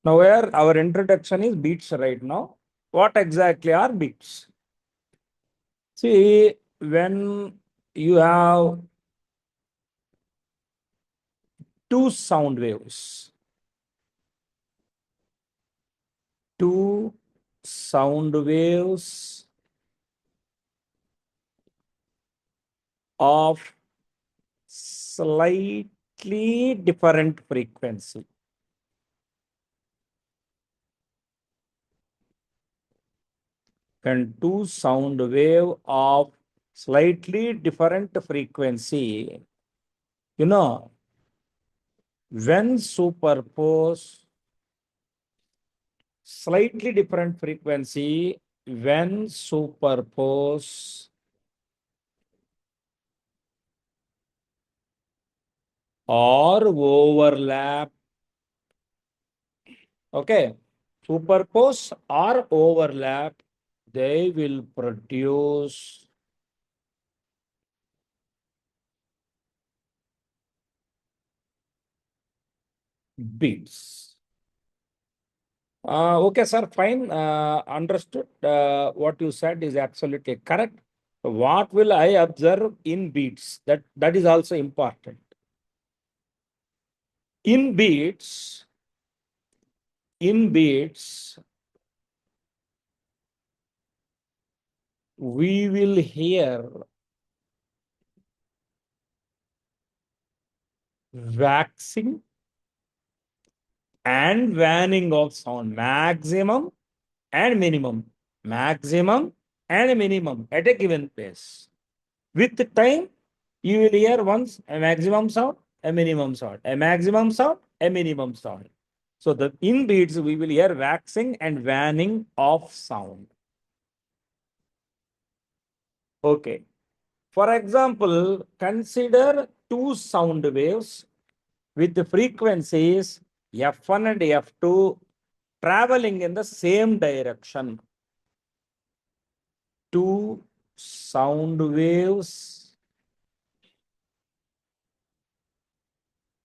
Now where our introduction is beats right now. What exactly are beats? See, when you have two sound waves, two sound waves of slightly different frequency. When two sound wave of slightly different frequency, you know, when superpose slightly different frequency, when superpose or overlap, okay, superpose or overlap, they will produce beats. Okay, sir, fine. Understood. What you said is absolutely correct. What will I observe in beats? That is also important. In beats, we will hear waxing and waning of sound, maximum and minimum, maximum and minimum at a given place. With time, you will hear once a maximum sound, a minimum sound, a maximum sound, a minimum sound. So the in beats, we will hear waxing and waning of sound. Okay. For example, consider two sound waves with the frequencies F1 and F2 traveling in the same direction. Two sound waves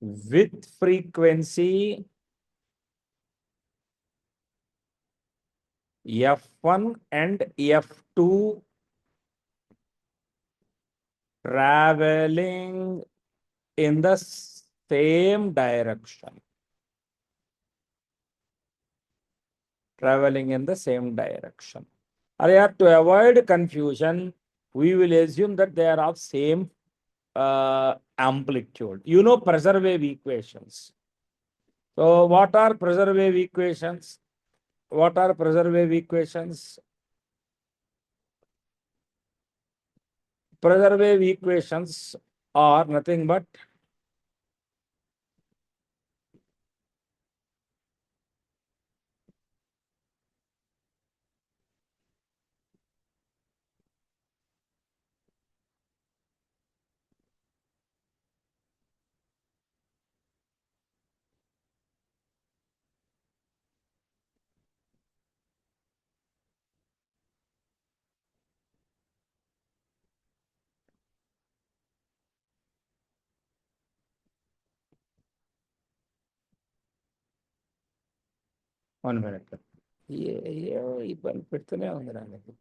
with frequency F1 and F2 traveling in the same direction. Traveling in the same direction. I have to avoid confusion. We will assume that they are of same amplitude. You know pressure wave equations. So what are pressure wave equations? What are pressure wave equations? Pressure wave equations are nothing but one minute. ఇబ్బంది పెడుతూనే ఉంది నాకు.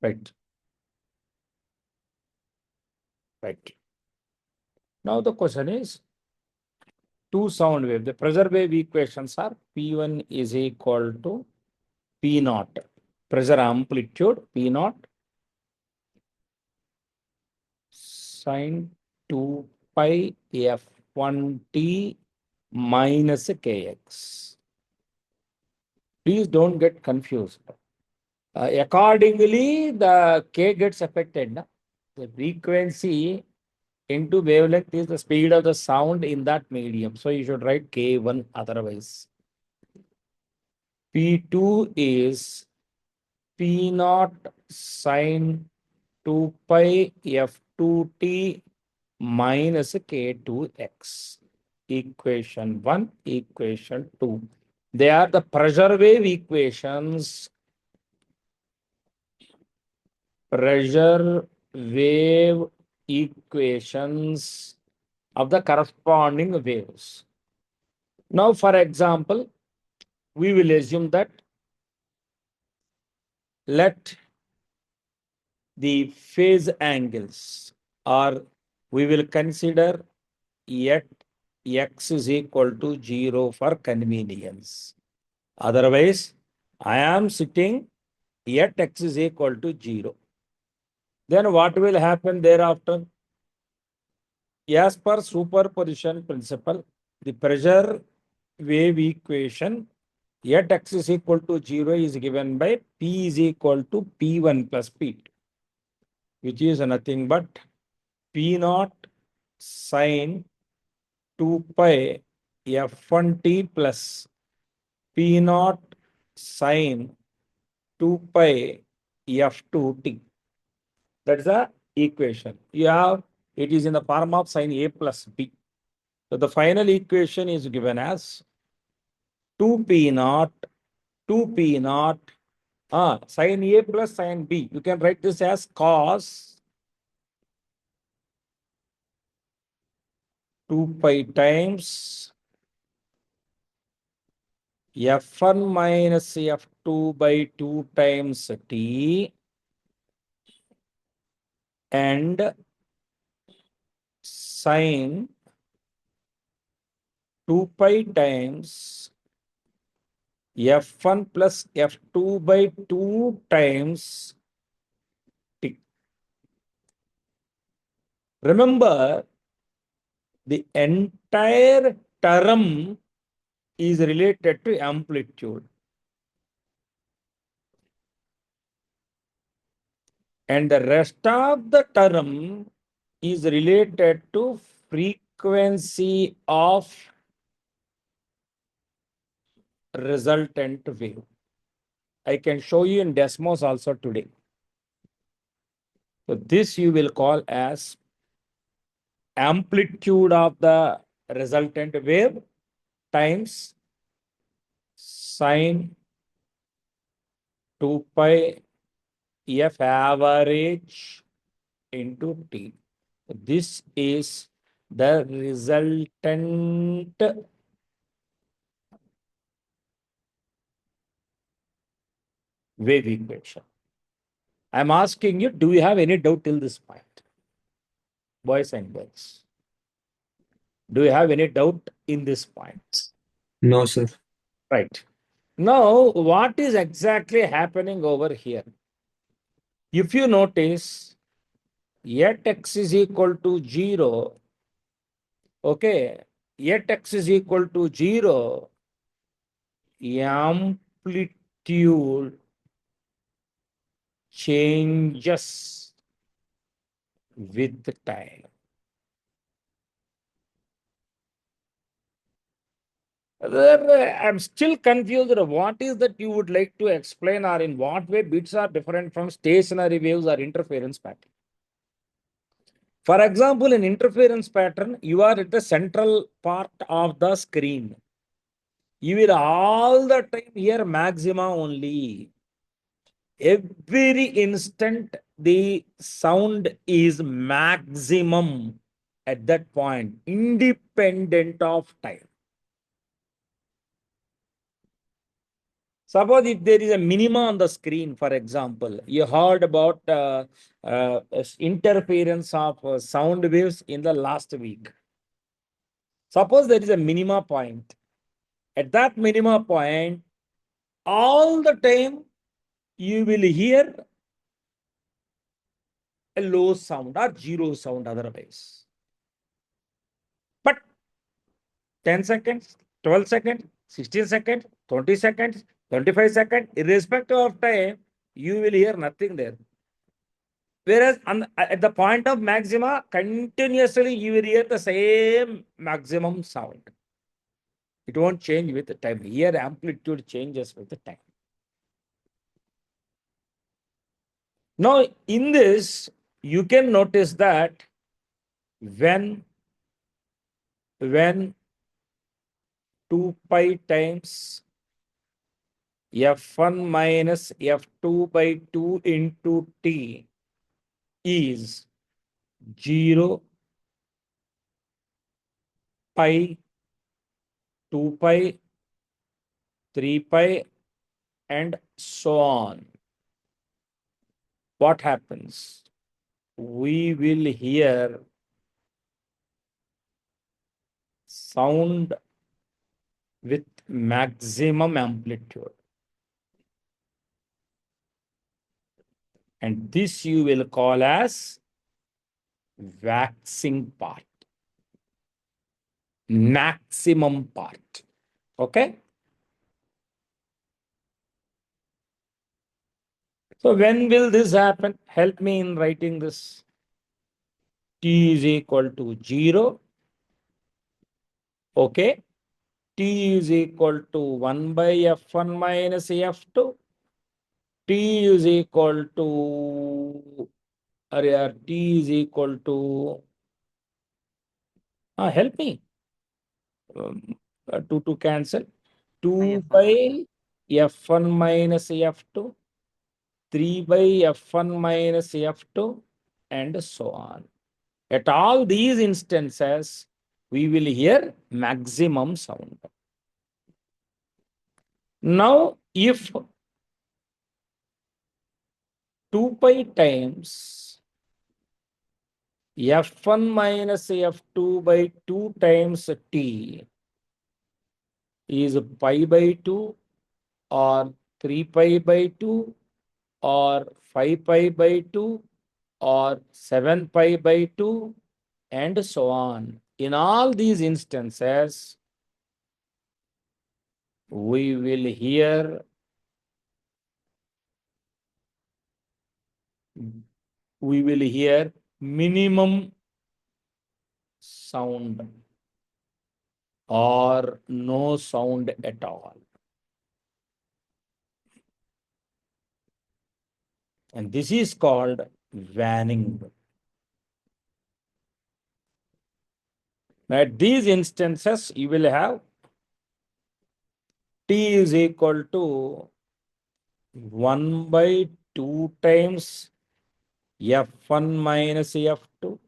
Right. Right. Now the question is two sound wave. The pressure wave equations are P1 is equal to P naught. Pressure amplitude P naught sine 2 pi F1T minus Kx. Please don't get confused. Accordingly, the K gets affected. Na? The frequency into wavelength is the speed of the sound in that medium. So you should write K1 otherwise. P2 is P naught sine 2 pi F2t minus K2x. Equation 1, equation 2. They are the pressure wave equations. Pressure wave equations of the corresponding waves. Now, for example, we will assume that let the phase angles, or we will consider yet x is equal to 0 for convenience. Otherwise, I am sitting yet x is equal to 0. Then what will happen thereafter? As per superposition principle, the pressure wave equation yet x is equal to 0 is given by P is equal to P1 plus P2, which is nothing but P naught sine 2 pi F1t plus P naught sine 2 pi F2t. That is the equation. You have, it is in the form of sine A plus B. So the final equation is given as 2P naught, 2P naught, sine A plus sine B. You can write this as cos 2 pi times F1 minus F2 by 2 times T and sine 2 pi times F1 plus F2 by 2 times T. Remember, the entire term is related to amplitude. And the rest of the term is related to frequency of resultant wave. I can show you in Desmos also today. So this you will call as amplitude of the resultant wave times sine 2 pi F average into T. This is the resultant wave equation. I'm asking you, do you have any doubt till this point? Boys and girls, do you have any doubt in this point? No, sir. Right. Now, what is exactly happening over here? If you notice, yet x is equal to 0, okay, yet x is equal to 0, amplitude changes with time. I'm still confused. What is that you would like to explain, or in what way bits are different from stationary waves or interference pattern? For example, in interference pattern, you are at the central part of the screen. You will all the time hear maxima only. Every instant, the sound is maximum at that point, independent of time. Suppose if there is a minima on the screen, for example, you heard about interference of sound waves in the last week. Suppose there is a minima point. At that minima point, all the time you will hear a low sound or zero sound otherwise. But 10 seconds, 12 seconds, 16 seconds, 20 seconds, 25 seconds, irrespective of time, you will hear nothing there. Whereas at the point of maxima, continuously you will hear the same maximum sound. It won't change with the time. Here amplitude changes with the time. Now in this, you can notice that when 2 pi times f1 minus f2 by 2 into t is 0, pi, 2 pi, 3 pi, and so on. What happens? We will hear sound with maximum amplitude. And this you will call as waxing part, maximum part. Okay? So when will this happen? Help me in writing this. T is equal to 0. Okay? T is equal to 1 by f1 minus f2. T is equal to, T is equal to, help me. To cancel. 2 by f1 minus f2. 3 by f1 minus f2, and so on. At all these instances, we will hear maximum sound. Now, if 2 pi times f1 minus f2 by 2 times t is pi by 2 or 3 pi by 2 or 5 pi by 2 or 7 pi by 2 and so on. In all these instances, we will hear minimum sound or no sound at all. And this is called vanning. At these instances, you will have T is equal to 1 by 2 times f1 minus f2,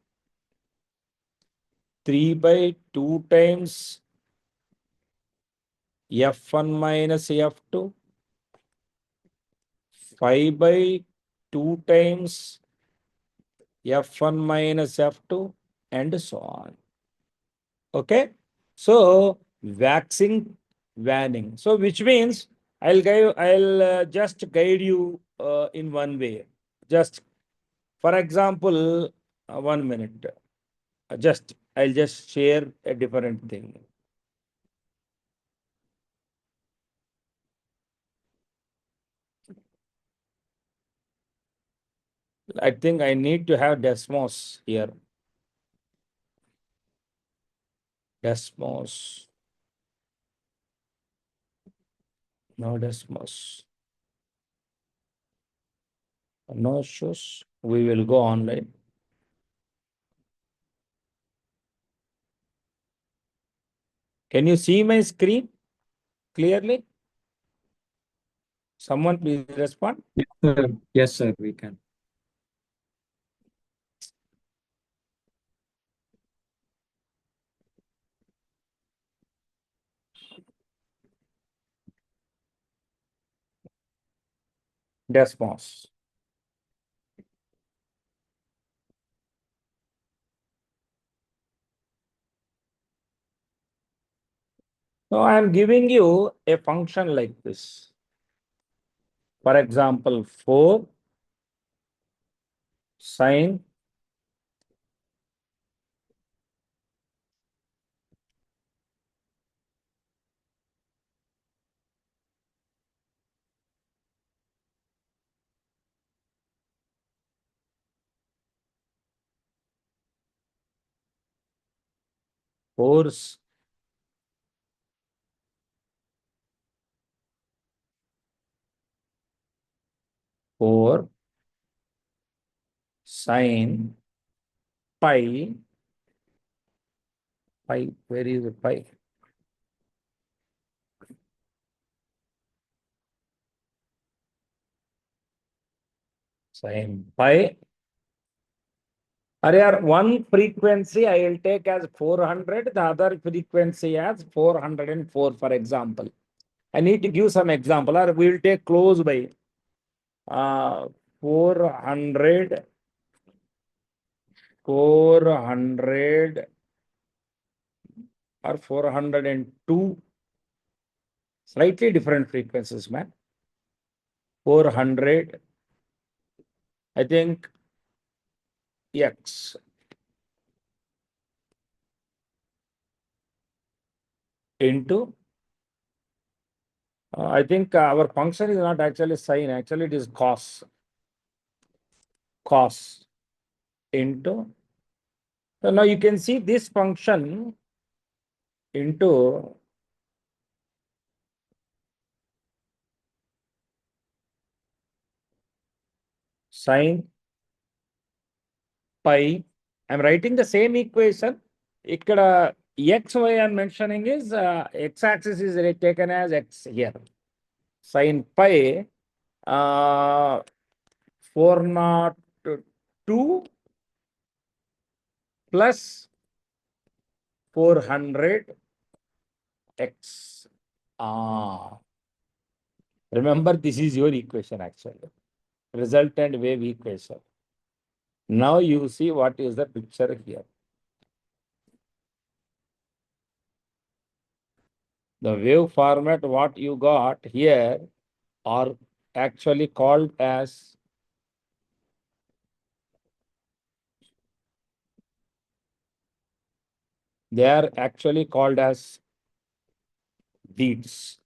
3 by 2 times f1 minus f2, 5 by 2 times f1 minus f2, and so on. Okay? So, waxing, vanning. So, which means I'll just guide you in one way. Just, for example, 1 minute. I'll just share a different thing. I think I need to have Desmos here. Desmos. No Desmos. No issues. We will go online. Can you see my screen clearly? Someone please respond. Yes, sir, we can. Desmos. So I am giving you a function like this. For example, 4 sine four 4 sin pi, where is the pi? Sin pi. One frequency I will take as 400, the other frequency as 404, for example. I need to give some example, or we will take close by 400, 400 or 402, slightly different frequencies, man. 400, I think, x into, I think our function is not actually sine, actually it is cos into. So now you can see this function into sine pi. I'm writing the same equation. Ikkada x, y I'm mentioning is x-axis is taken as x here. Sine pi 402 plus 400 x. Remember, this is your equation actually. Resultant wave equation. Now you see what is the picture here. The wave format, what you got here, are actually called as beats.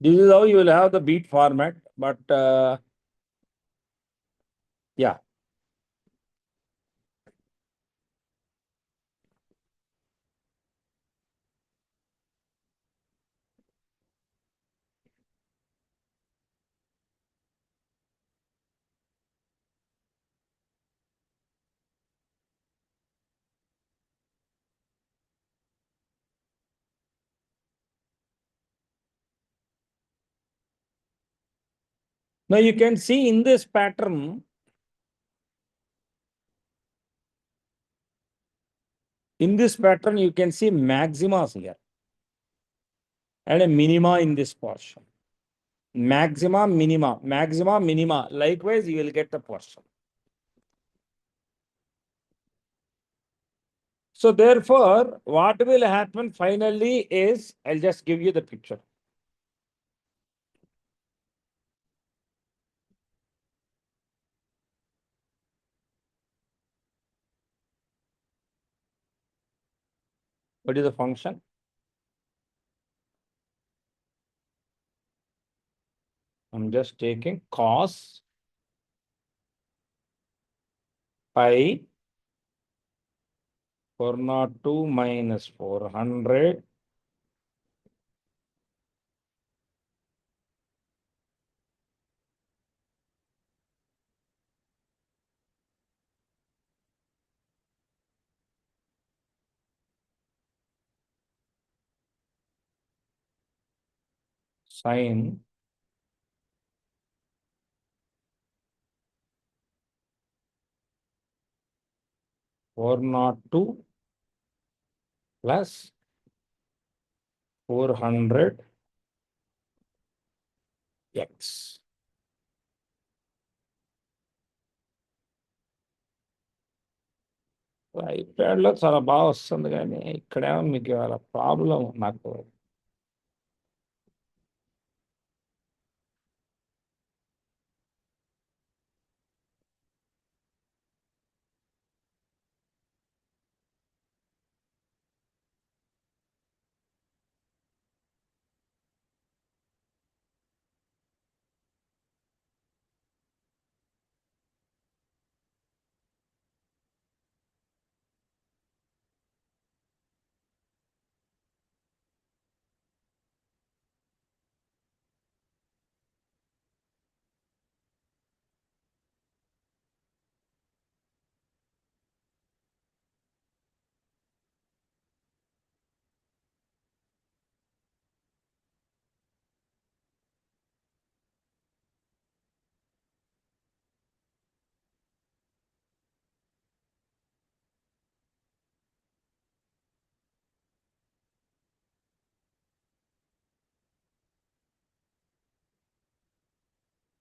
This is how you will have the beat format, but yeah. Now you can see in this pattern, you can see maximas here and a minima in this portion. Maxima, minima. Likewise, you will get the portion. So therefore, what will happen finally is, I'll just give you the picture. What is the function? I'm just taking cos pi 402 minus 400 sine 402 plus 400 x. ఐప్యాడ్లో చాలా బాగా వస్తుంది కానీ ఇక్కడేమో మీకు ఇవాళ problem నాకు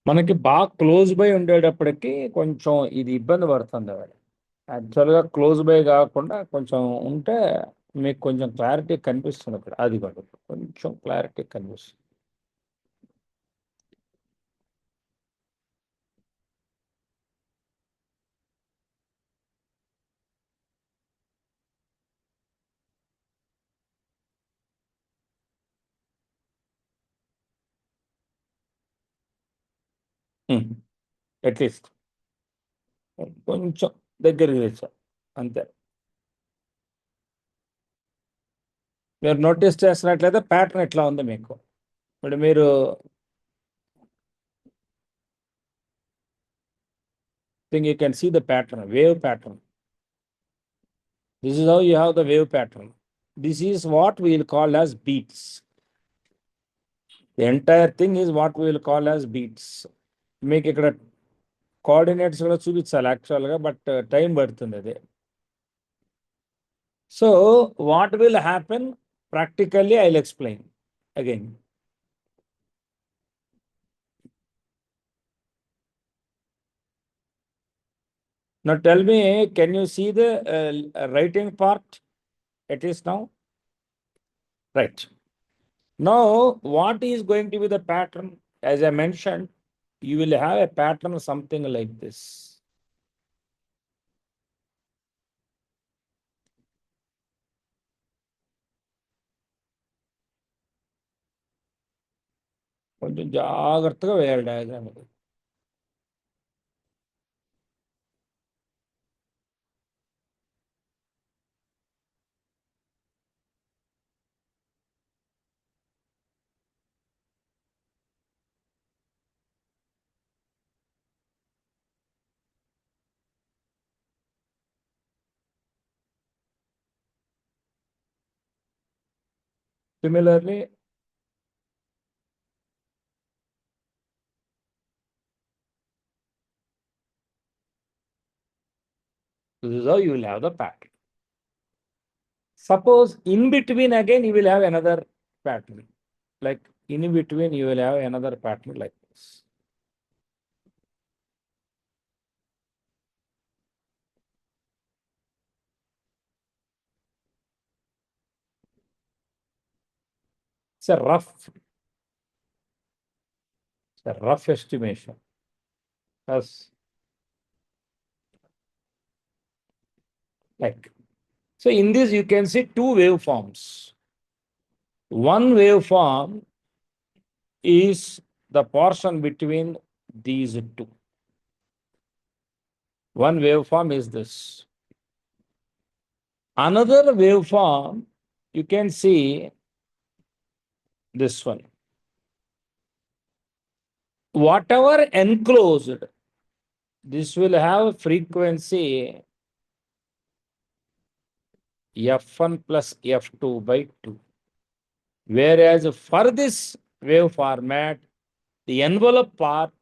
మనకి బాగా క్లోజ్ బై ఉండేటప్పటికి కొంచెం ఇది ఇబ్బంది పడుతుంది వాడు. యాక్చువల్గా క్లోజ్ బై కాకుండా కొంచెం ఉంటే మీకు కొంచెం క్లారిటీ కనిపిస్తుంది ఇక్కడ. అది కూడా కొంచెం క్లారిటీ కనిపిస్తుంది. అట్లీస్ట్ కొంచెం దగ్గరికి తెచ్చా అంతే. మీరు నోటీస్ చేస్తున్నట్లయితే ప్యాటర్న్ ఎట్లా ఉంది మీకు. ఇప్పుడు మీరు think you can see the pattern, wave pattern. This is how you have the wave pattern. This is what we will call as beats. The entire thing is what we will call as beats. మీకు ఇక్కడ coordinates కూడా చూపించాలి యాక్చువల్గా, but time పడుతుంది అది. So what will happen practically I will explain again. Now tell me, can you see the writing part at least now? Right. Now, what is going to be the pattern? As I mentioned, you will have a pattern something like this. కొంచెం జాగ్రత్తగా వేయాలి diagram ఇది. Similarly, this is how you will have the pattern. Suppose in between again you will have another pattern. Like in between you will have another pattern like this. It's a rough estimation. Yes. Like, so in this you can see two waveforms. One waveform is the portion between these two. One waveform is this. Another waveform, you can see this one. Whatever enclosed, this will have frequency f1 plus f2 by 2. Whereas for this wave format, the envelope part,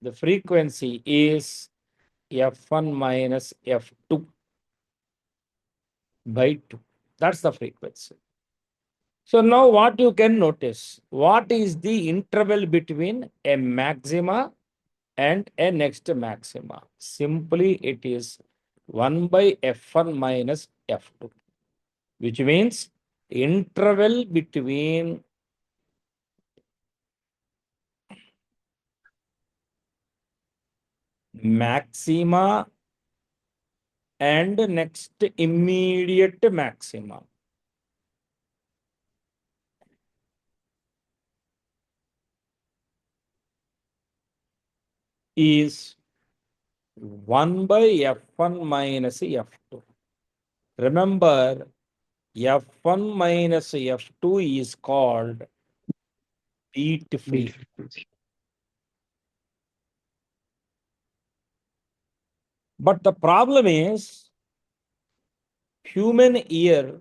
the frequency is f1 minus f2 by 2. That's the frequency. So now what you can notice, what is the interval between a maxima and a next maxima? Simply it is 1 by f1 minus f2, which means interval between maxima and next immediate maxima is 1 by f1 minus f2. Remember, f1 minus f2 is called beat free. But the problem is human ear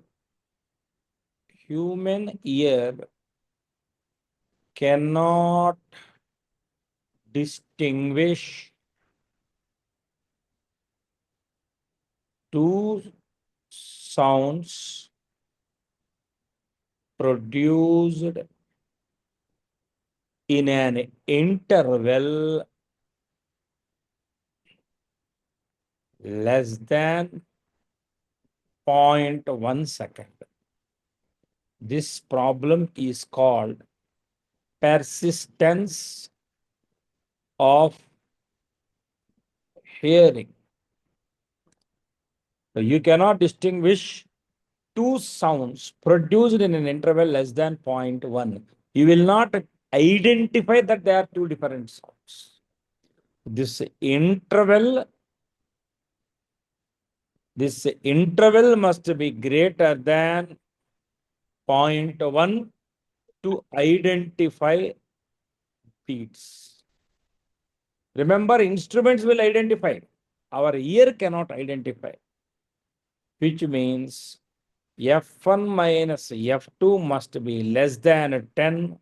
cannot distinguish two sounds produced in an interval less than 0.1 second. This problem is called persistence of hearing. So you cannot distinguish two sounds produced in an interval less than 0.1. You will not identify that they are two different sounds. This interval must be greater than 0.1 to identify beats. Remember, instruments will identify. Our ear cannot identify, which means F1 minus F2 must be less than 10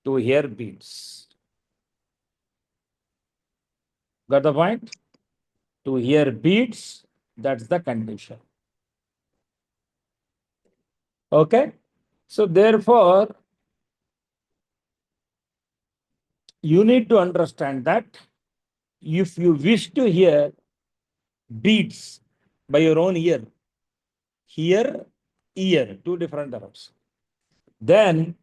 to hear beats. Got the point? To hear beats, that's the condition. Okay? So therefore, you need to understand that if you wish to hear beats by your own ear, ear, two different terms, then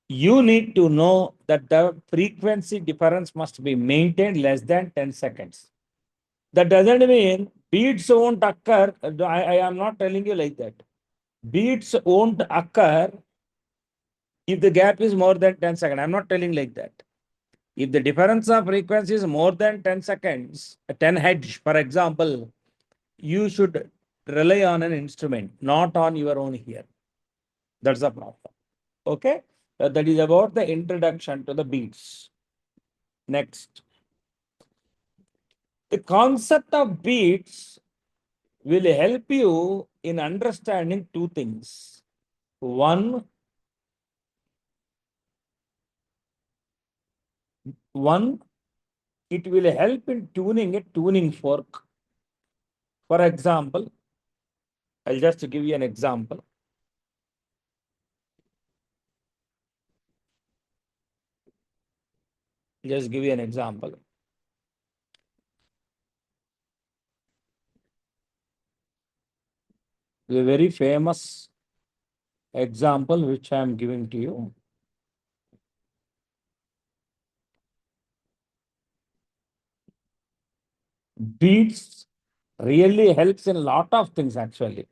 you need to know that the frequency difference must be maintained less than 10 seconds. That doesn't mean beats won't occur. I am not telling you like that. Beats won't occur if the gap is more than 10 seconds. I'm not telling like that. If the difference of frequency is more than 10 seconds, 10 hertz, for example, you should rely on an instrument, not on your own ear. That's the problem. Okay? That is about the introduction to the beats. Next. The concept of beats will help you in understanding two things. One, it will help in tuning a tuning fork. For example, I'll just give you an example. Just give you an example. A very famous example which I am giving to you. Beats really helps in a lot of things actually.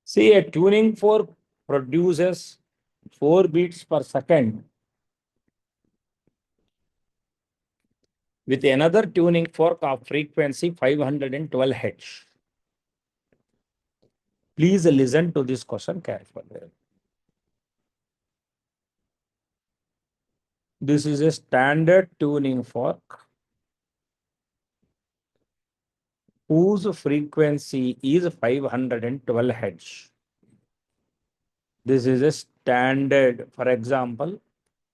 See, a tuning fork produces 4 beats per second with another tuning fork of frequency 512 Hz. Please listen to this question carefully. This is a standard tuning fork whose frequency is 512 Hz. This is a standard. For example,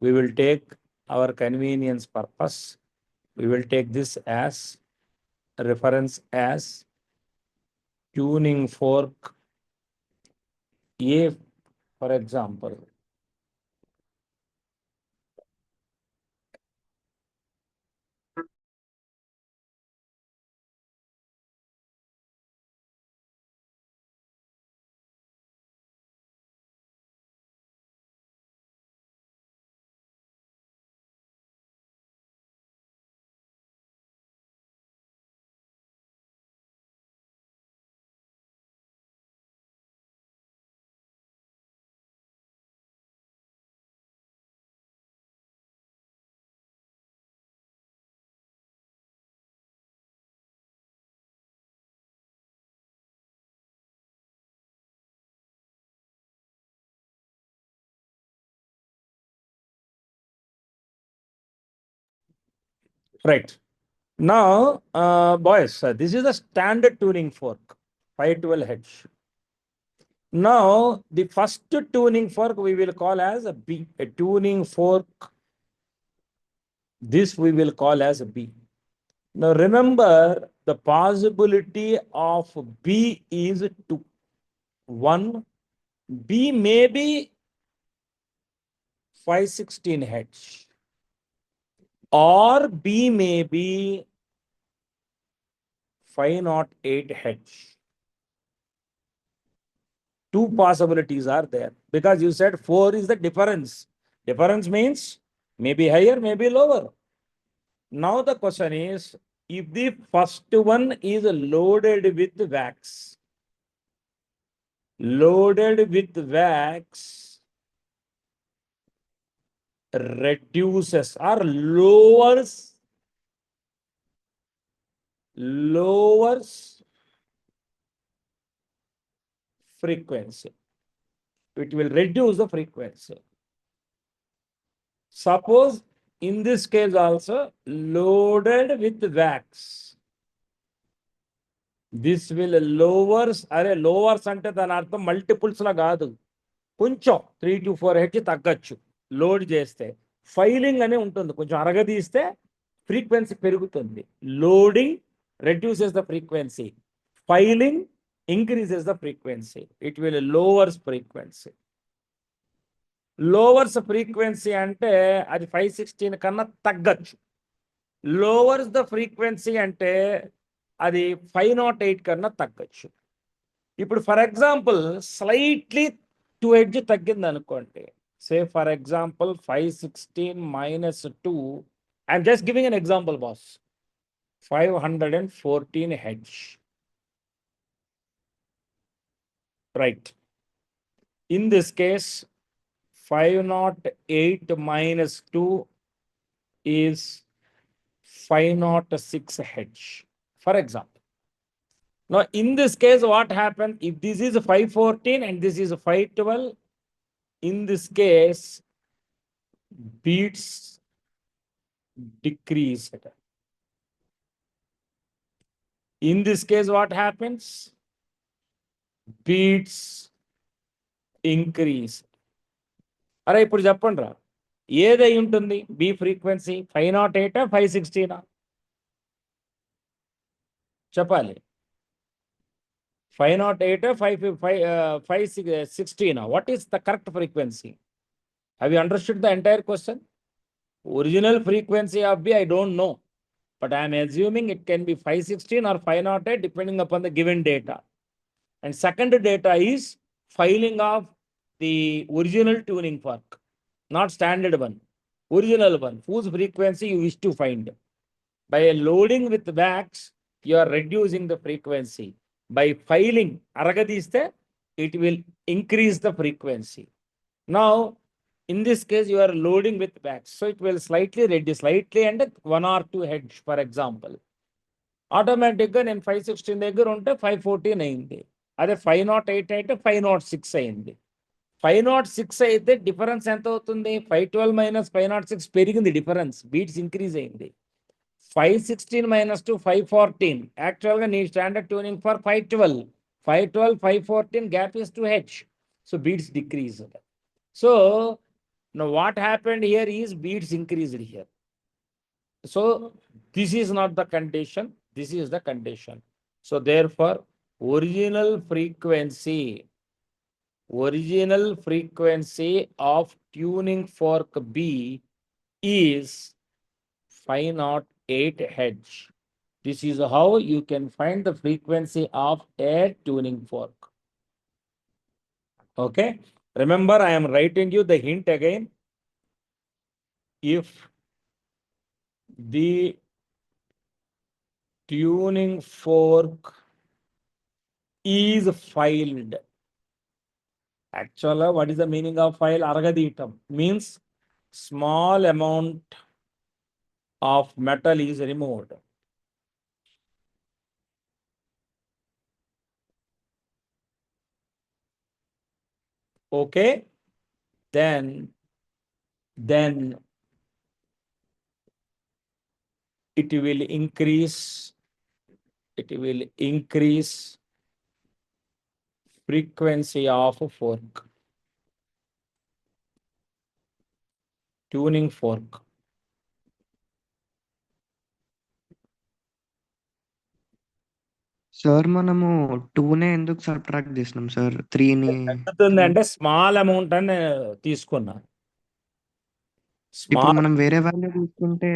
we will take our convenience purpose. We will take this as reference as tuning fork A, for example. Right. Now, boys, this is the standard tuning fork, 512 Hz. Now, the first tuning fork we will call as a B, a tuning fork. This we will call as a B. Now, remember the possibility of B is 2. 1, B may be 516 Hz, or B may be 508 Hz. Two possibilities are there because you said 4 is the difference. Difference means maybe higher, maybe lower. Now the question is, if the first one is loaded with wax, reduces or lowers frequency. It will reduce the frequency. Suppose in this case also loaded with wax. This will lowers అంటే దాని అర్థం multiples లా కాదు, కొంచెం 3 to 4 H తగ్గచ్చు load చేస్తే. Filing అని ఉంటుంది, కొంచెం అరగదీస్తే ఫ్రీక్వెన్సీ పెరుగుతుంది. Loading reduces the frequency, filing increases the frequency. It will lowers frequency. Lowers frequency అంటే అది 516 కన్నా తగ్గచ్చు. లోవర్స్ ద ఫ్రీక్వెన్సీ అంటే అది 508 కన్నా తగ్గచ్చు. ఇప్పుడు ఫర్ ఎగ్జాంపుల్ స్లైట్లీ 2 హెడ్జ్ తగ్గింది అనుకోండి. Say for example 516 minus 2, I'm just giving an example boss, 514 hedge. Right. In this case 508 minus 2 is 506 Hz, for example. Now, in this case, what happened? If this is 514 and this is 512, in this case, beats decrease. In this case, what happens? Beats increase. అరే ఇప్పుడు చెప్పండి రా, ఏదై ఉంటుంది B frequency? 508 516? చెప్పాలి. 508 516? What is the correct frequency? Have you understood the entire question? Original frequency of B I don't know, but I am assuming it can be 516 or 508 depending upon the given data. And second data is filing of the original tuning fork, not standard one, original one, whose frequency you wish to find. By loading with wax, you are reducing the frequency. By filing, aragadiste, it will increase the frequency. Now, in this case, you are loading with wax, so it will slightly reduce, slightly and 1 or 2 heads, for example. ఆటోమేటిక్గా నేను 516 దగ్గర ఉంటే 514 అయింది. అదే 508 అయితే 506 అయింది. 506 అయితే difference ఎంత అవుతుంది? 512 minus 506 పెరిగింది డిఫరెన్స్, బీట్స్ ఇంక్రీజ్ అయింది. 516 minus 2 514. యాక్చువల్గా నీ standard tuning for 512. 512 514 gap is 2 H, so beats decrease. So now what happened here is beats increased here. So this is not the condition, this is the condition. So therefore original frequency of tuning fork B is 508 Hz. This is how you can find the frequency of a tuning fork. Okay, remember I am writing you the hint again. If the tuning fork is filed, actually what is the meaning of file? Aragaditam means small amount of metal is removed. Okay, then it will increase frequency of a fork. Tuning fork. Sir మనము 2నే ఎందుకు subtract చేసినాం sir 3ని తగ్గుతుంది అంటే small amount అని తీసుకున్నా. ఇప్పుడు small మనం వేరే వాల్యూ తీసుకుంటే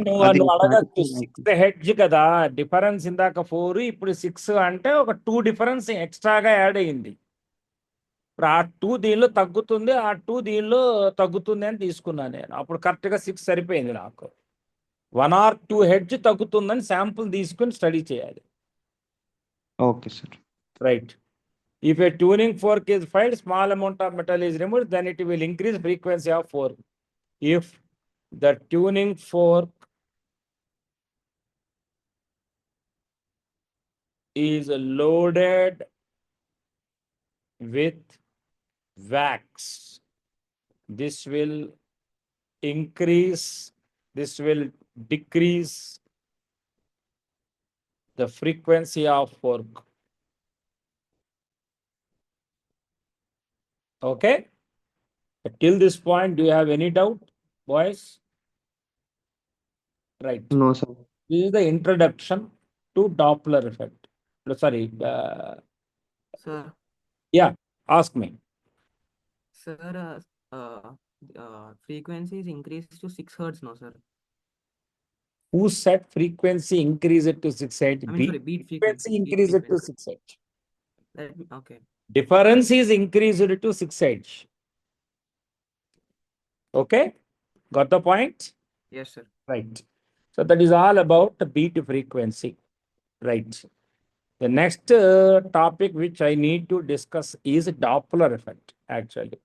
నువ్వు అది నువ్వు అడగచ్చు, satisfy 6 హెడ్జ్ కదా, డిఫరెన్స్ ఇందాక 4 ఇప్పుడు 6 అంటే ఒక 2 డిఫరెన్స్ ఎక్స్ట్రాగా యాడ్ అయ్యింది. ఇప్పుడు ఆ 2 దీనిలో తగ్గుతుంది, ఆ 2 దీనిలో తగ్గుతుంది అని తీసుకున్నాను నేను. అప్పుడు కరెక్ట్గా 6 సరిపోయింది నాకు. 1 or 2 హెడ్జ్ తగ్గుతుందని శాంపుల్ తీసుకుని స్టడీ చేయాలి. Okay sir. Right. If a tuning fork is fired, small amount of metal is removed, then it will increase frequency of fork. If the tuning fork is loaded with wax, this will increase, this will decrease the frequency of fork. Okay? Till this point, do you have any doubt, boys? Right. No sir. This is the introduction to Doppler effect. Sorry. Sir, Yeah, ask me. sir, frequency is increased to 6 hertz now, sir. Who said frequency increase it to 680? I mean, sorry, beat Frequency frequency. increase it to 680. Okay. Difference is increased to 680. Okay? Got the point? Yes, sir. Right. So that is all about the beat frequency. Right. The next topic which I need to discuss is Doppler effect, actually.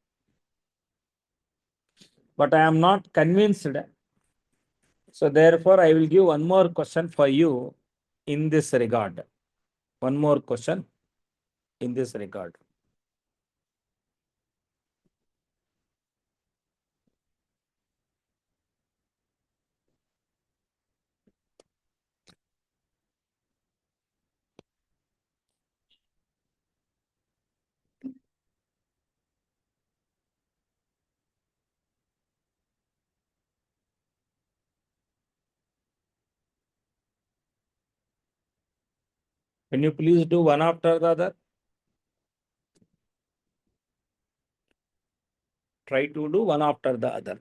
But I am not convinced. So therefore, I will give one more question for you in this regard. One more question in this regard. Can you please do one after the other? Try to do one after the other.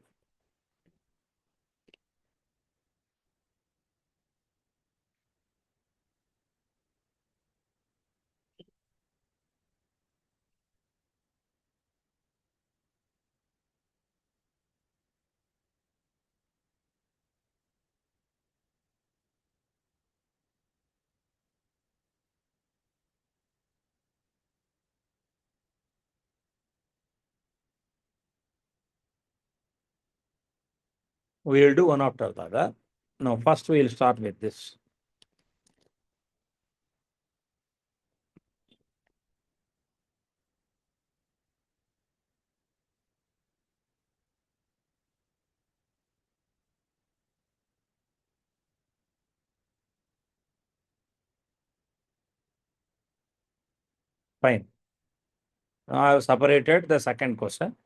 We will do one after the other. No, first we will start with this. Fine. Now I have separated the second question.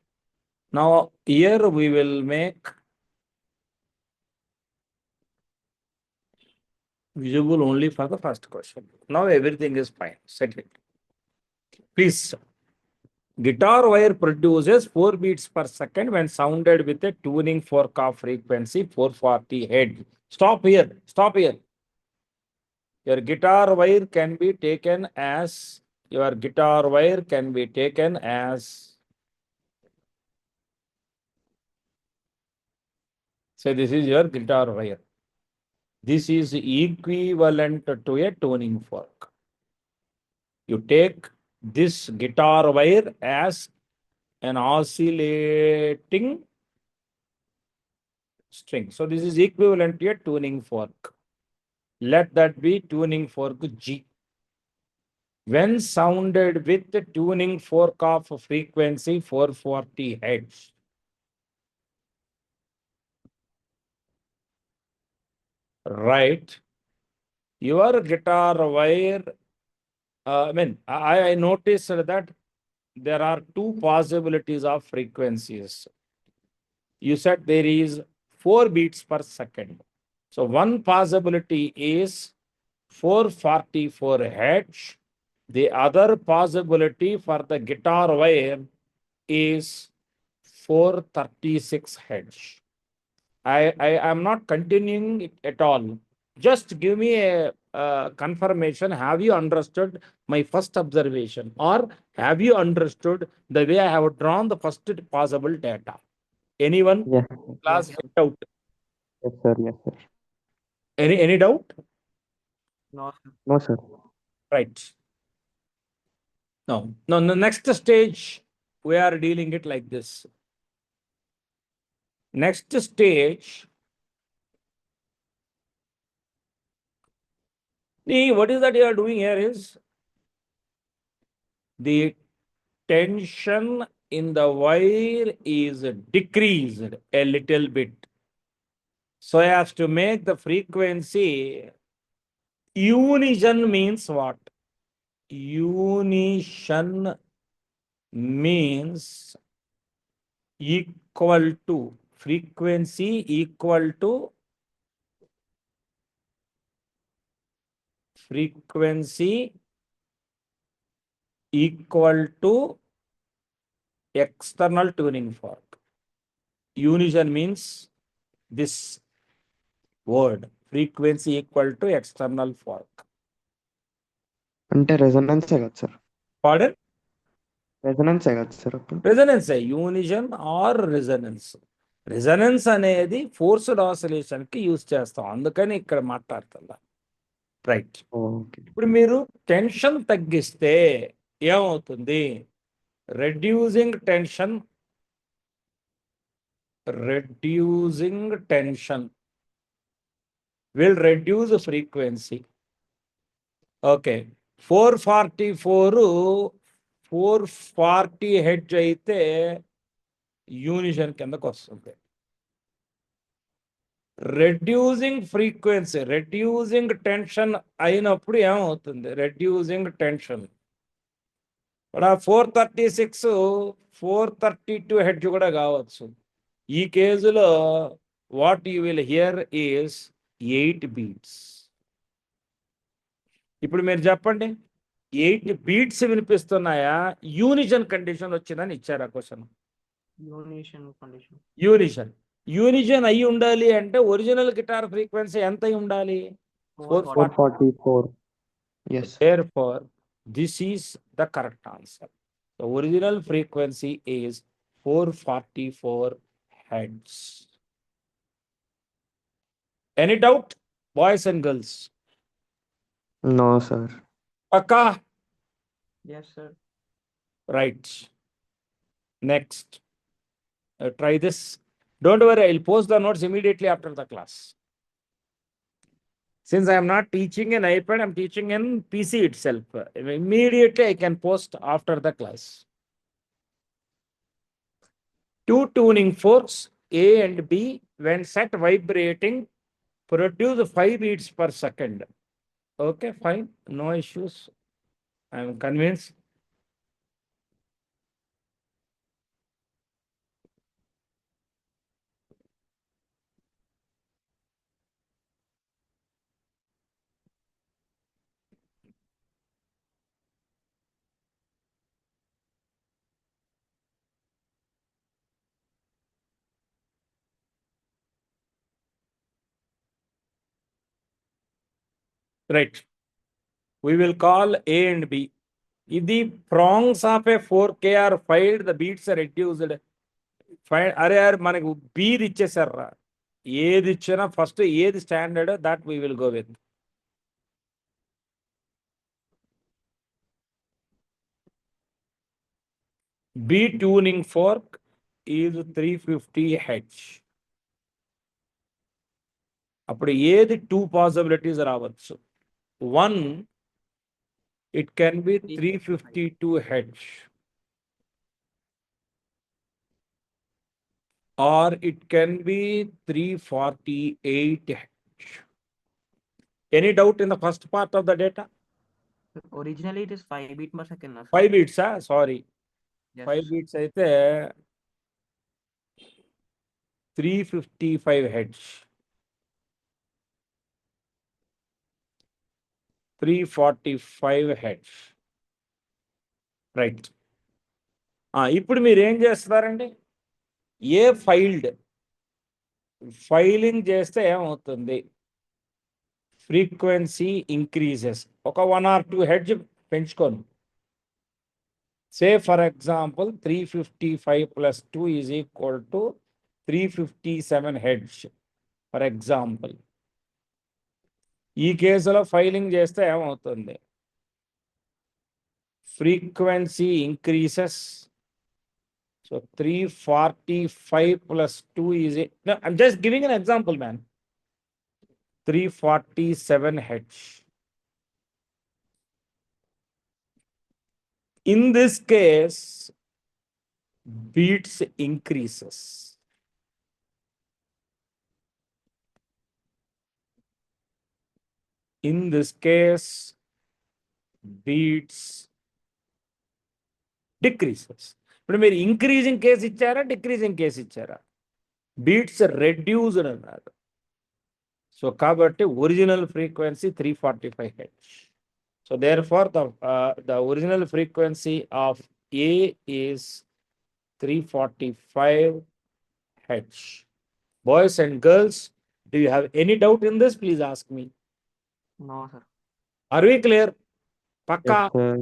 Now here we will make visible only for the first question. Now everything is fine. Set it. Please. Guitar wire produces 4 beats per second when sounded with a tuning fork of frequency 440 Hz. Stop here. Stop here. Your guitar wire can be taken as say this is your guitar wire. This is equivalent to a tuning fork. You take this guitar wire as an oscillating string. So this is equivalent to a tuning fork. Let that be tuning fork G. When sounded with the tuning fork of frequency 440 Hz, right, your guitar wire I noticed that there are two possibilities of frequencies. You said there is 4 beats per second. So one possibility is 444 Hz. The other possibility for the guitar wire is 436 Hz. I am not continuing it at all. Just give me a confirmation. Have you understood my first observation, or have you understood the way I have drawn the first possible data? Anyone? Yes. Class Yes. get out. Yes, sir. Yes, sir. Any doubt? No, sir. No, sir. Right. No. No. The next stage we are dealing it like this. Next stage. See, what is that you are doing here is the tension in the wire is decreased a little bit, so as to make the frequency unison. Means what? Unison means equal to, frequency equal to frequency equal to external tuning fork. Unison means this word, frequency equal to external fork. అంటే రెజొనెన్సే కదా sir? Pardon? రెజొనెన్సే కదా sir అప్పుడు? Resonance, unison or resonance. Resonance అనేది forced oscillation కి use చేస్తాం, అందుకని ఇక్కడ మాట్లాడుతుందా. రైట్. ఓకే. ఇప్పుడు మీరు టెన్షన్ తగ్గిస్తే ఏమవుతుంది? Reducing tension will reduce frequency. Okay, 440 hertz అయితే యూనిషన్ కిందకు వస్తుంది. రెడ్యూసింగ్ ఫ్రీక్వెన్సీ, రెడ్యూసింగ్ టెన్షన్ అయినప్పుడు ఏమవుతుంది? రెడ్యూసింగ్ టెన్షన్ 436 432 హెడ్జ్ కూడా కావచ్చు. ఈ కేసులో what you will hear is 8 beats. ఇప్పుడు మీరు చెప్పండి, 8 బీట్స్ వినిపిస్తున్నాయా? యూనిషన్ కండిషన్ వచ్చిందని ఇచ్చారు ఆ క్వశ్చన్. Unison condition. యూనిషన్ అయి ఉండాలి అంటే ఒరిజినల్ గిటార్ ఫ్రీక్వెన్సీ ఎంత అయి ఉండాలి? 440. 444. Yes. Therefore, this is the correct answer. The original frequency is 444 hertz. Any doubt, boys and girls? No sir. Akka? Yes, sir. Right. Next. Try this. Don't worry, I'll post the notes immediately after the class. Since I am not teaching in iPad, I'm teaching in PC itself. Immediately I can post after the class. 2 tuning forks A and B, when set vibrating, produce 5 beats per second. Okay, fine, no issues. I am convinced. Right. We will call A and B. If the prongs of a 4K are filed, the beats are reduced. అరే మనకు బీది ఇచ్చేసారా? ఏది ఇచ్చినా first ఏది standard that we will go with. B tuning fork is 350 hertz. అప్పుడు ఏది 2 possibilities రావచ్చు. 1, it can be 352 hertz, or it can be 348 Hz. Any doubt in the first part of the data? Originally it is 5 beat per second, na, sir. 5 beats, sorry. Yes, 5 sir. beats అయితే 355 heads. 345 heads. Right. ఇప్పుడు మీరు ఏం చేస్తారండి? ఏ filing చేస్తే ఏమవుతుంది? Frequency increases. ఒక 1 or 2 hedge పెంచుకోండి. Say for example, 355 plus 2 is equal to 357 heads, for example. ఈ కేసులో ఫైలింగ్ చేస్తే ఏమవుతుంది? Frequency increases. So 345 plus 2 is it? No, I'm just giving an example, man. 347 heads. In this case, beats increases. In this case, beats decreases. ఇప్పుడు మీరు increasing case ఇచ్చారా, decreasing case ఇచ్చారా? Beats reduced అన్నారు. So కాబట్టి original frequency 345 hertz. So therefore the original frequency of A is 345 heads. Boys and girls, do you have any doubt in this? Please ask me. No, sir. Are we clear? Pakka? Yes, sir.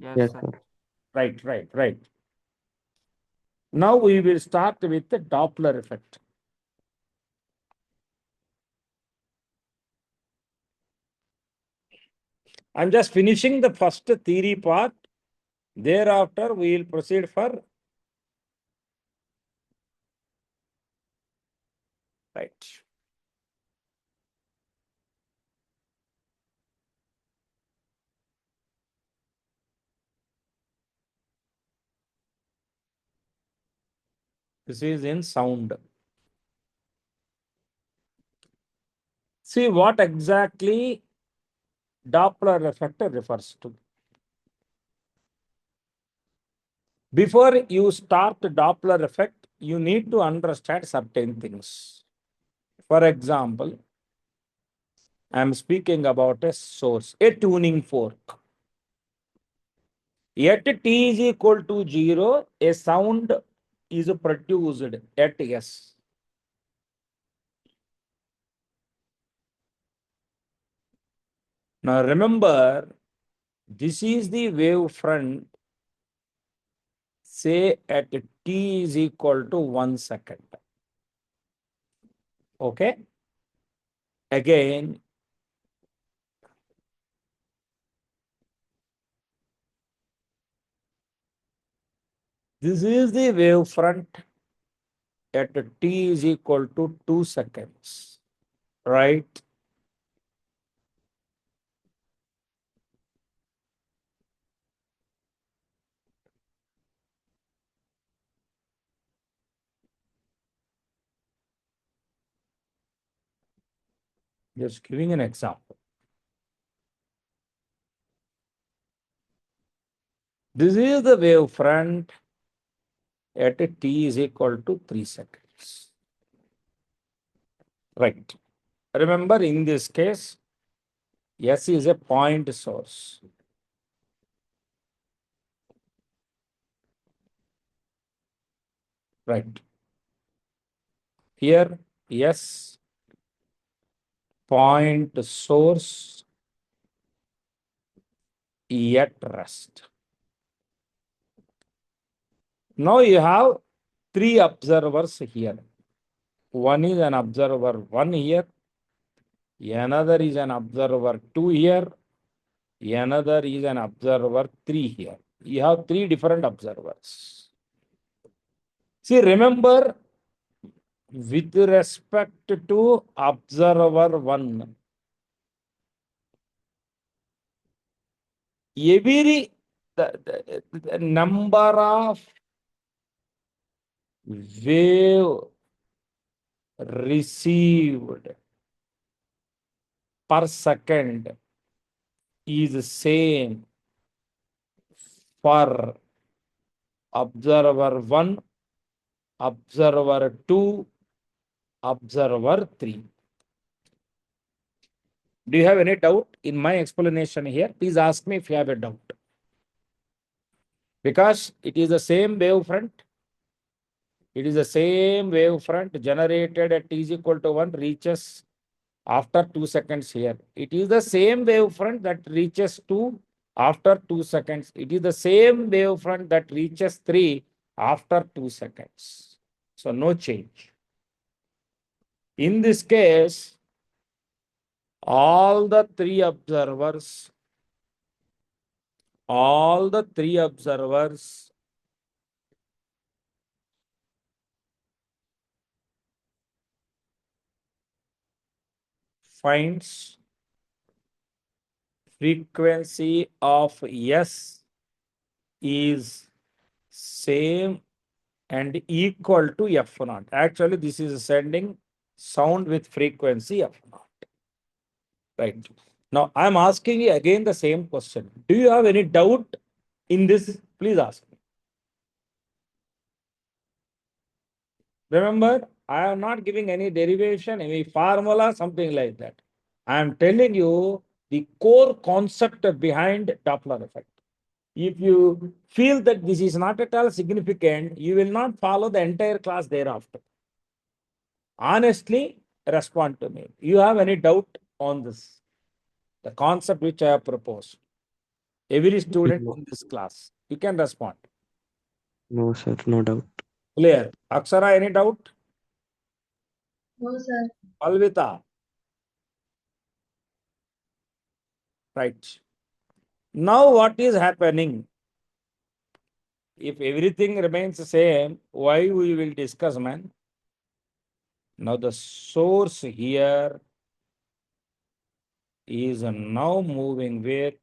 Yes, Yes, sir. sir. Right. Now we will start with the Doppler effect. I'm just finishing the first theory part. Thereafter, we will proceed for right. This is in sound. See what exactly Doppler effect refers to. Before you start Doppler effect, you need to understand certain things. For example, I am speaking about a source, a tuning fork. At t is equal to 0, a sound is produced at S. Now remember, this is the wave front, say at t is equal to 1 second. Okay? Again, this is the wave front at t is equal to 2 seconds, right? Just giving an example. This is the wave front at t is equal to 3 seconds. Right. Remember, in this case, S is a point source. Right. Here, S point source at rest. Now you have 3 observers here. One is an observer 1 here, another is an observer 2 here, another is an observer 3 here. You have 3 different observers. See, remember, with respect to observer 1, every the number of wave received per second is same for observer 1, observer 2, observer 3. Do you have any doubt in my explanation here? Please ask me if you have a doubt. Because it is the same wavefront. It is the same wavefront generated at t is equal to 1 reaches after 2 seconds here. It is the same wavefront that reaches 2 after 2 seconds. It is the same wavefront that reaches 3 after 2 seconds. So no change. In this case, all the three observers finds frequency of S is same and equal to F0. Actually, this is sending sound with frequency F0. Right. Now, I'm asking you again the same question. Do you have any doubt in this? Please ask me. Remember, I am not giving any derivation, any formula, something like that. I am telling you the core concept behind Doppler effect. If you feel that this is not at all significant, you will not follow the entire class thereafter. Honestly, respond to me. You have any doubt on this? The concept which I have proposed. Every student No. in this class, you can respond. No, sir, no doubt. Clear. Akshara, any doubt? No, sir. Alvita. Right. Now what is happening? If everything remains the same, why we will discuss, man? Now the source here is now moving with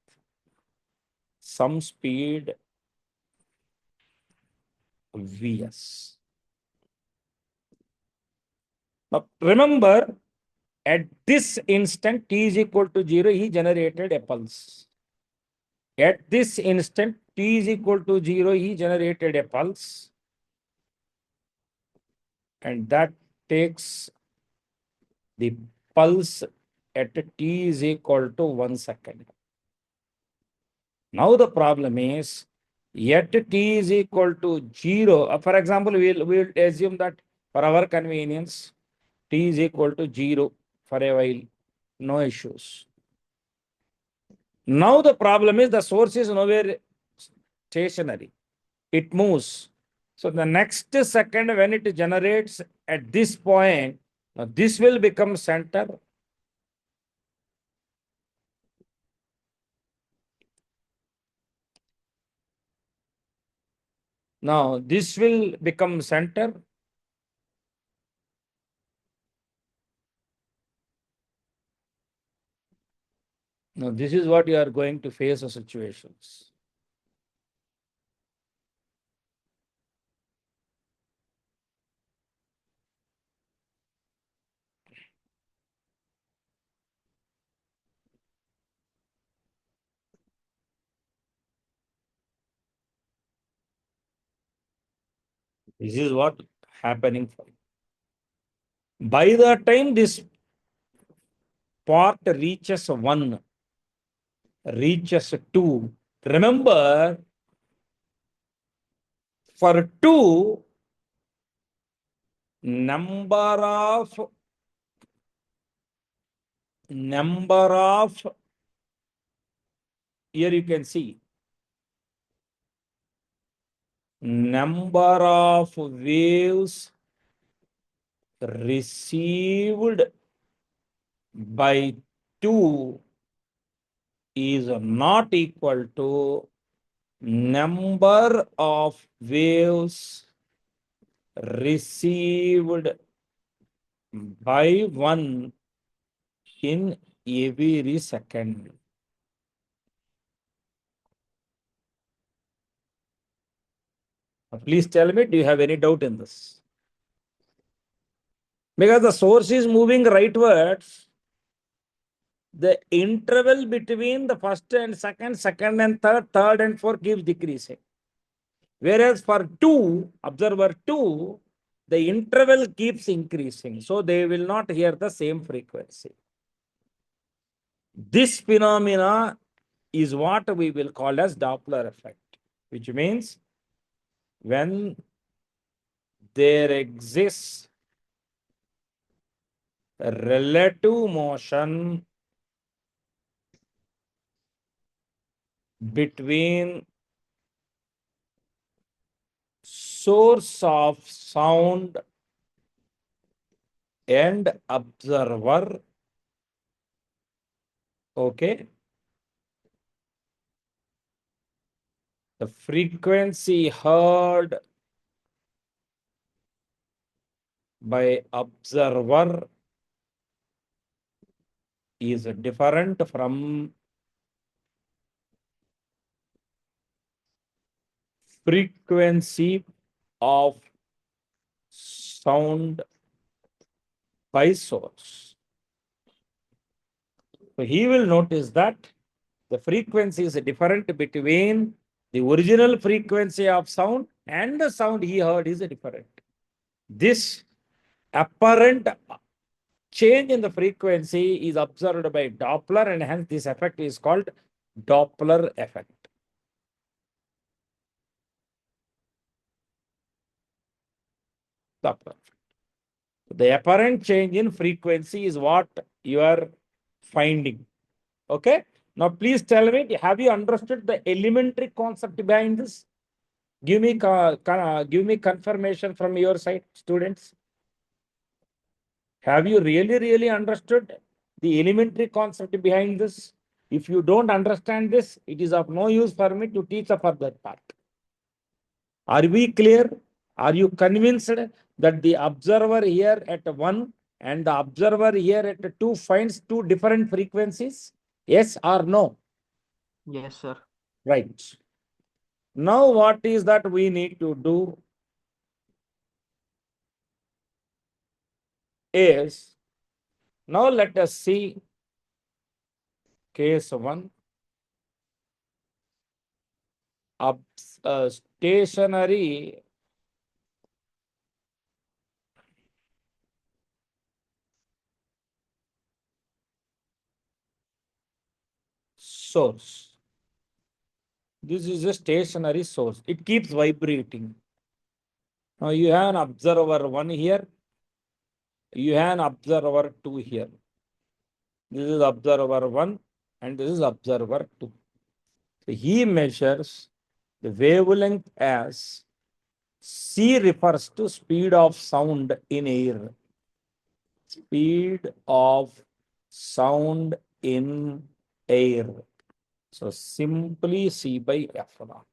some speed Vs. Now remember, at this instant t is equal to 0, he generated a pulse. At this instant t is equal to 0, he generated a pulse. And that takes the pulse at t is equal to 1 second. Now the problem is, yet t is equal to 0. For example, we'll assume that for our convenience, t is equal to 0 for a while. No issues. Now the problem is the source is nowhere stationary. It moves. So the next second when it generates at this point, now this will become center. Now this will become center. Now this is what you are going to face as situations. This is what happening for you. By the time this part reaches 1, reaches 2, remember, for 2, number of here you can see number of waves received by 2 is not equal to number of waves received by 1 in every second. Please tell me, do you have any doubt in this? Because the source is moving rightwards. the interval between the first and second, second and third, third and fourth keeps decreasing. Whereas for observer 2, the interval keeps increasing. So they will not hear the same frequency. This phenomena is what we will call as Doppler effect, which means when there exists a relative motion between source of sound and observer, okay, the frequency heard by observer is different from frequency of sound by source. So he will notice that the frequency is different between the original frequency of sound and the sound he heard is different. This apparent change in the frequency is observed by Doppler, and hence this effect is called Doppler effect. Doppler. The apparent change in frequency is what you are finding. Okay. Now, please tell me, have you understood the elementary concept behind this? Give me confirmation from your side, students. Have you really understood the elementary concept behind this? If you don't understand this, it is of no use for me to teach a further part. Are we clear? Are you convinced that the observer here at 1 and the observer here at 2 finds two different frequencies? Yes or no? Yes, sir. Right. Now, what is that we need to do is, now let us see case 1. Stationary source. This is a stationary source. It keeps vibrating. Now you have an observer 1 here. You have an observer 2 here. This is observer 1 and this is observer 2. So he measures the wavelength as C refers to speed of sound in air. Speed of sound in air. So simply C by F naught.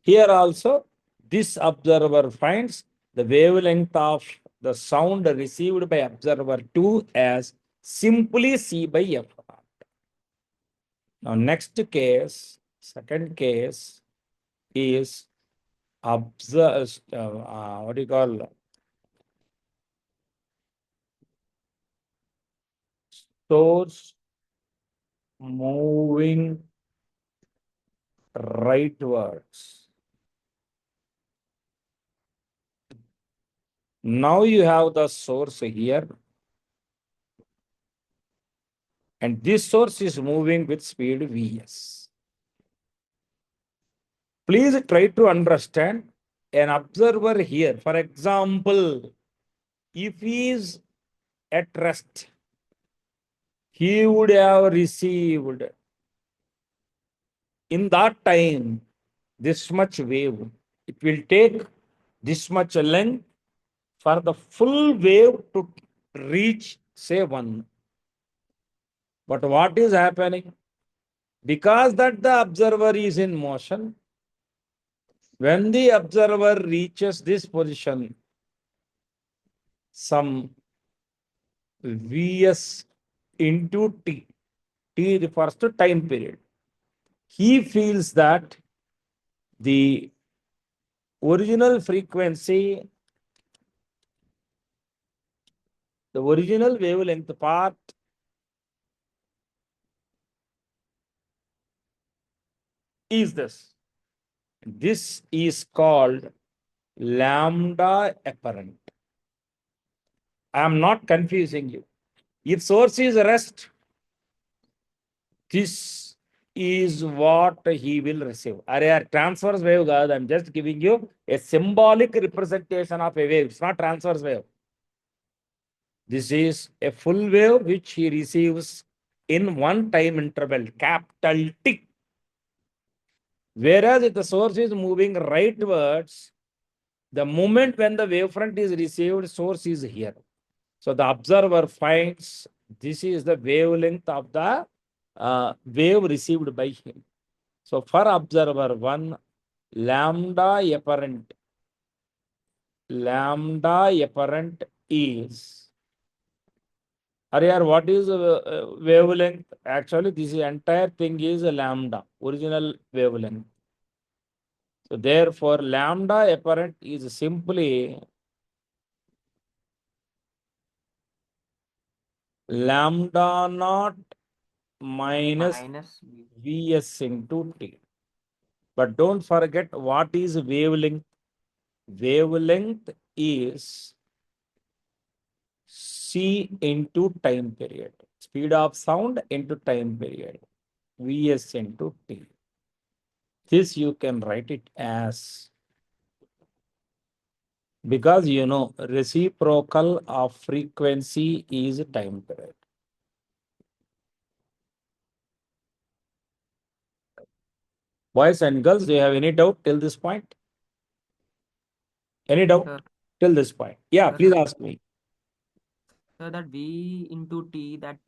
Here also, this observer finds the wavelength of the sound received by observer 2 as simply C by F naught. Now, next case, second case is what do you call? Source moving rightwards. Now you have the source here. And this source is moving with speed Vs. Please try to understand an observer here. For example, if he is at rest, he would have received in that time this much wave. It will take this much length for the full wave to reach, say, 1. But what is happening? Because that the observer is in motion, when the observer reaches this position, some Vs into T, T refers to time period, he feels that the original frequency, the original wavelength part is this. This is called lambda apparent. I am not confusing you. If source is rest, this is what he will receive. Are transverse wave, God. I'm just giving you a symbolic representation of a wave. It's not transverse wave. This is a full wave which he receives in one time interval, capital T. Whereas if the source is moving rightwards, the moment when the wavefront is received, source is here. So the observer finds this is the wavelength of the wave received by him. So for observer 1, lambda apparent is, what is wavelength? Actually, this entire thing is a lambda, original wavelength. So therefore, lambda apparent is simply lambda naught minus Minus Vs into T. But don't forget what is wavelength. Wavelength is C into time period. Speed of sound into time period. Vs into T. This you can write it as, because you know reciprocal of frequency is time period. Boys and girls, do you have any doubt till this point? Any doubt Sir. till this point? Yeah, Sir, please sir. ask me. So that V into T, that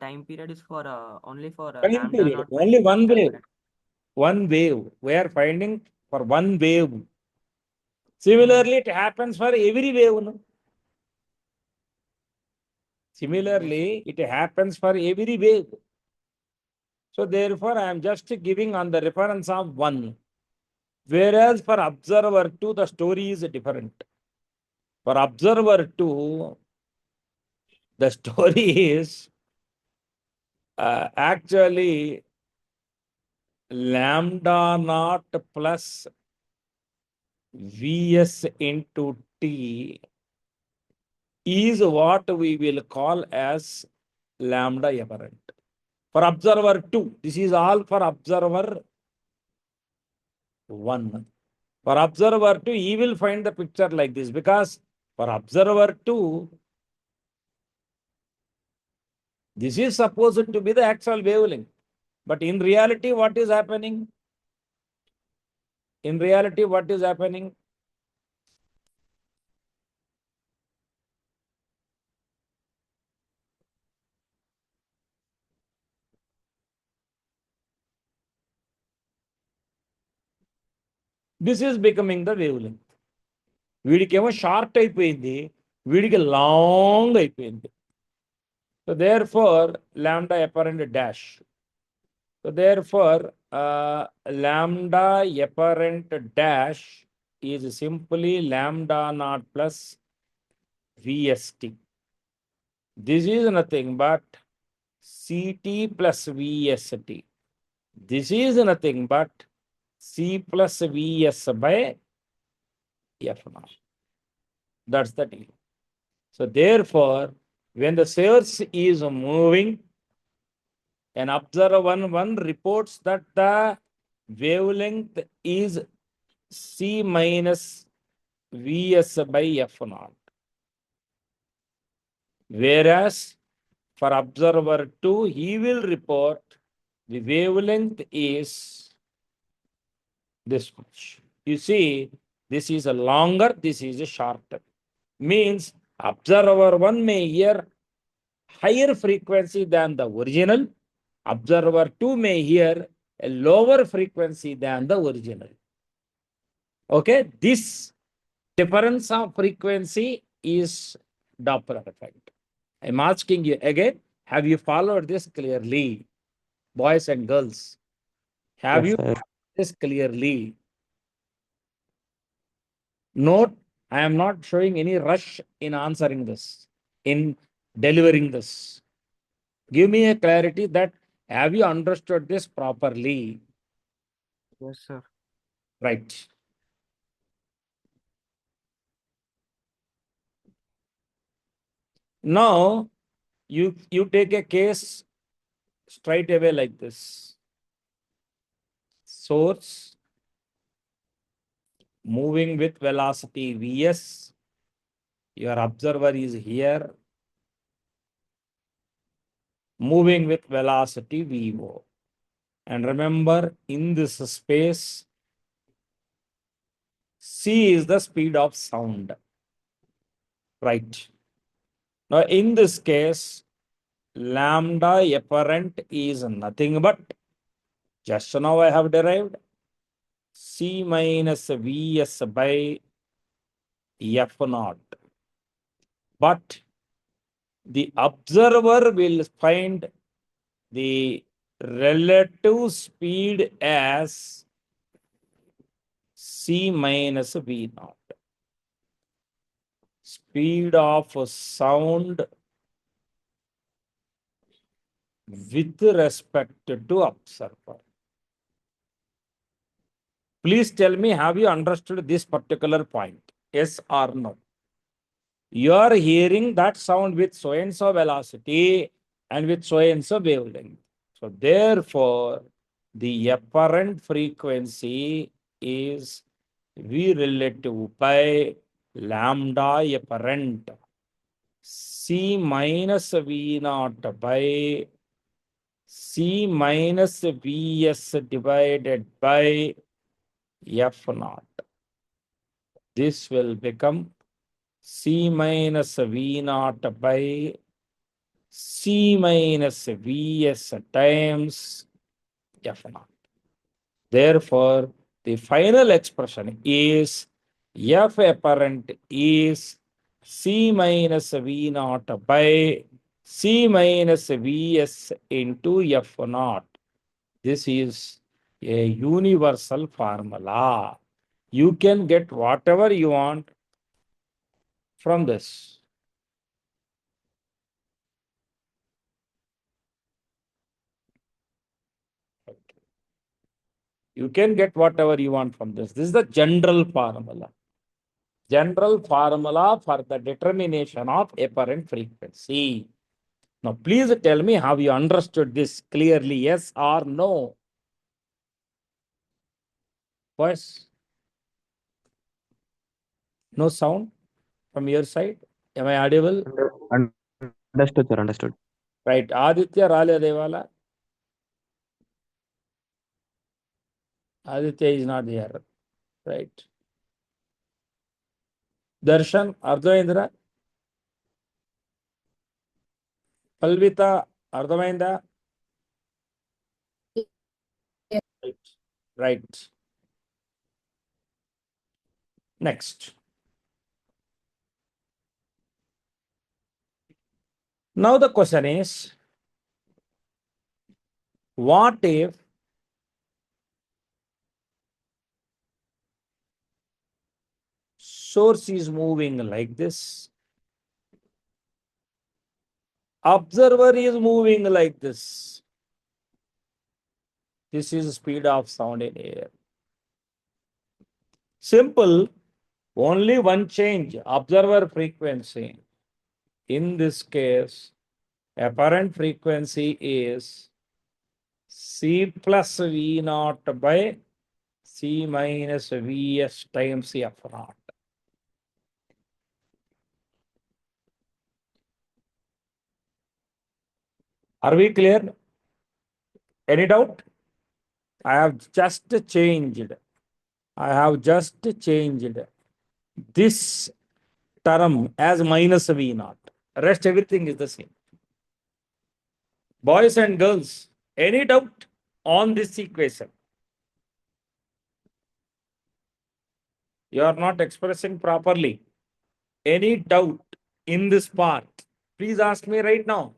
time period is for only for Time lambda period, not only one time wave. period. One wave. We are finding for one wave. Similarly, it happens for every wave. No? Similarly, it happens for every wave. So therefore, I am just giving on the reference of 1. Whereas for observer 2, the story is different. For observer 2, the story is actually lambda naught plus Vs into T is what we will call as lambda apparent. For observer 2, this is all for observer 1. For observer 2, he will find the picture like this, because for observer 2, this is supposed to be the actual wavelength. But in reality, what is happening? In reality, what is happening? This is becoming the wavelength. వీడికేమో short అయిపోయింది, వీడికి long అయిపోయింది. So therefore, lambda apparent dash. So therefore, lambda apparent dash is simply lambda naught plus Vst. This is nothing but Ct plus Vst. This is nothing but C plus Vs by F naught. That's the deal. So therefore, when the source is moving, an observer 1 reports that the wavelength is C minus Vs by F naught. Whereas for observer 2, he will report the wavelength is this much. You see, this is a longer, this is a shorter. Means observer 1 may hear higher frequency than the original. Observer 2 may hear a lower frequency than the original. Okay, this difference of frequency is Doppler effect. I'm asking you again, have you followed this clearly, boys and girls? Have Yes, you sir. followed this clearly? Note, I am not showing any rush in answering this, in delivering this. Give me a clarity that have you understood this properly? Yes, sir. Right. Now, you take a case straight away like this. Source moving with velocity Vs. Your observer is here. Moving with velocity Vo. And remember, in this space, c is the speed of sound. Right. Now, in this case, lambda apparent is nothing but, just now I have derived, c minus Vs by f naught. But the observer will find the relative speed as c minus V naught. Speed of sound with respect to observer. Please tell me, have you understood this particular point? Yes or no? You are hearing that sound with so and so velocity and with so and so wavelength. So therefore, the apparent frequency is V relative by lambda apparent C minus V naught by C minus Vs divided by F naught. This will become C minus V naught by C minus Vs times F naught. Therefore, the final expression is F apparent is C minus V naught by C minus Vs into F naught. This is a universal formula. You can get whatever you want from this. You can get whatever you want from this. This is the general formula. General formula for the determination of apparent frequency. Now, please tell me, have you understood this clearly, yes or no? Voice? No sound from your side? Am I audible? Understood, sir. Understood. Right. Aditya Raledevala. Aditya is not here. Right. Darshan, Ardhavendra. Palvita, Ardhavendra. Right. Right. Next. Now the question is, what if source is moving like this? Observer is moving like this. This is speed of sound in air. Simple, only one change, observer frequency. In this case, apparent frequency is C plus V naught by C minus Vs times F naught. Are we clear? Any doubt? I have just changed. This term as minus V naught. Rest everything is the same. Boys and girls, any doubt on this equation? You are not expressing properly. Any doubt in this part? Please ask me right now.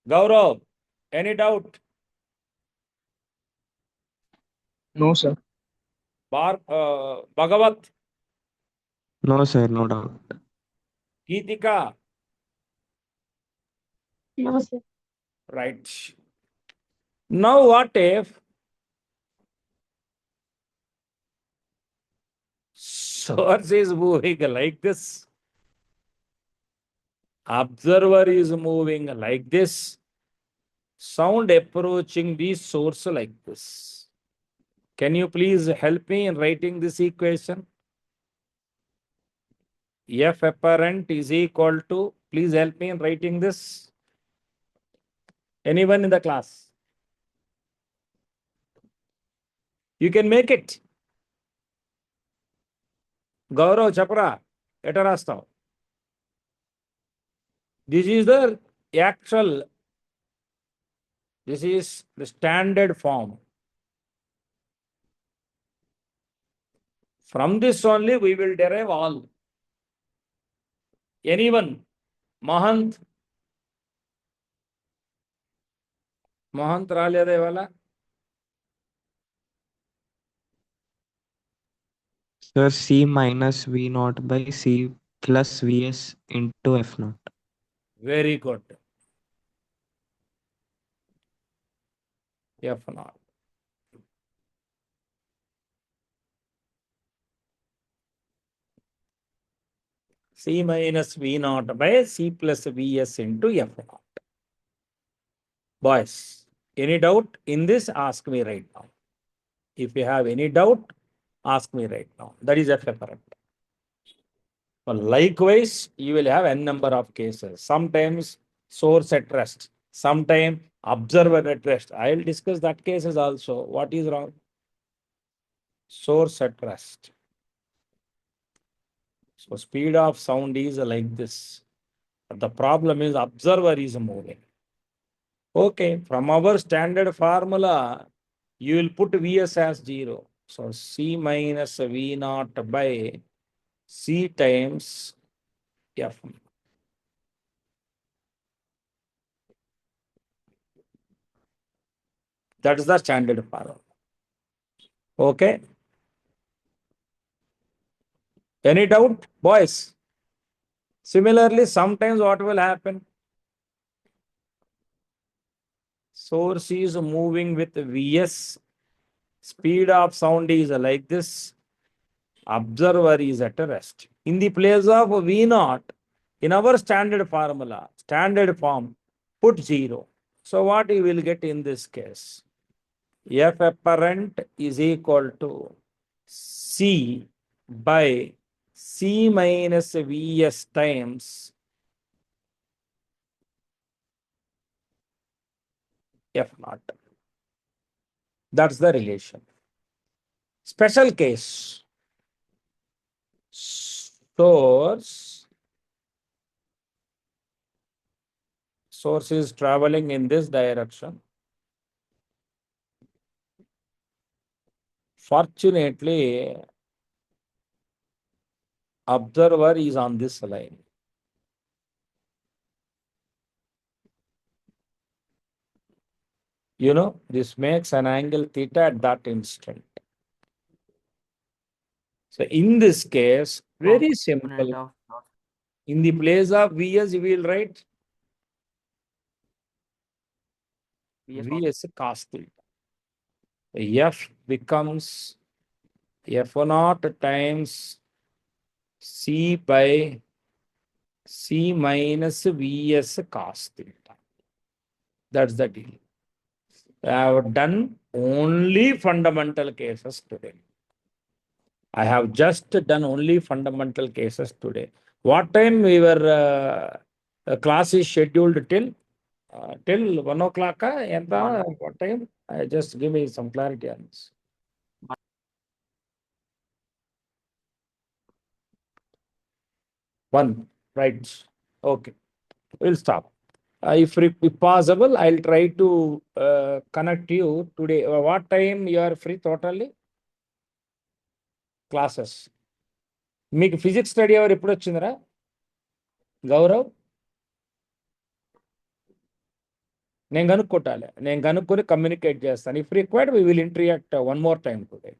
Gaurav, any doubt? No, sir. Bhagavat, No, sir. No doubt. Geetika, No, sir. right. Now what if Source is moving like this. Observer is moving like this. Sound approaching the source like this. Can you please help me in writing this equation? F apparent is equal to, please help me in writing this. Anyone in the class? You can make it. Gaurav Chapra, etta rastav. This is the actual, this is the standard form. From this only we will derive all. Anyone? Mahant? Mahant Raledevala? Sir, C minus V naught by C plus Vs into F naught. Very good. F naught. C minus V naught by C plus Vs into F naught. Boys, any doubt in this? Ask me right now. If you have any doubt, ask me right now. That is F apparent. Well, likewise, you will have n number of cases. Sometimes source at rest, sometimes observer at rest. I will discuss that cases also. What is wrong? Source at rest. So speed of sound is like this. But the problem is observer is moving. Okay, from our standard formula, you will put Vs as 0. So C minus V naught by C times F. That is the standard formula. Okay. Any doubt, boys? Similarly, sometimes what will happen? Source is moving with Vs. Speed of sound is like this. Observer is at rest. In the place of V naught, in our standard formula, standard form, put 0. So what you will get in this case? F apparent is equal to C by C minus Vs times F naught. That's the relation. Special case. Source is traveling in this direction. Fortunately, observer is on this line. You know, this makes an angle theta at that instant. So in this case, very simple. Of In the place of Vs, you will write Vs cos theta. F becomes F naught times C by C minus Vs cos theta. That's the deal. I have done only fundamental cases today. I have just done only fundamental cases today. What time we were, class is scheduled till 1 o'clock? What time? Just give me some clarity on this. 1, right? Okay, we'll stop. If possible, I'll try to connect you today. What time you are free totally? Classes. మీకు physics study hour ఎప్పుడు వచ్చిందిరా గౌరవ్? నేను కనుక్కోటాలి, నేను కనుక్కొని communicate చేస్తాను. If required we will interact one more time today.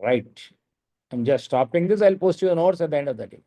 Right. I'm just stopping this. I'll post you notes at the end of the day.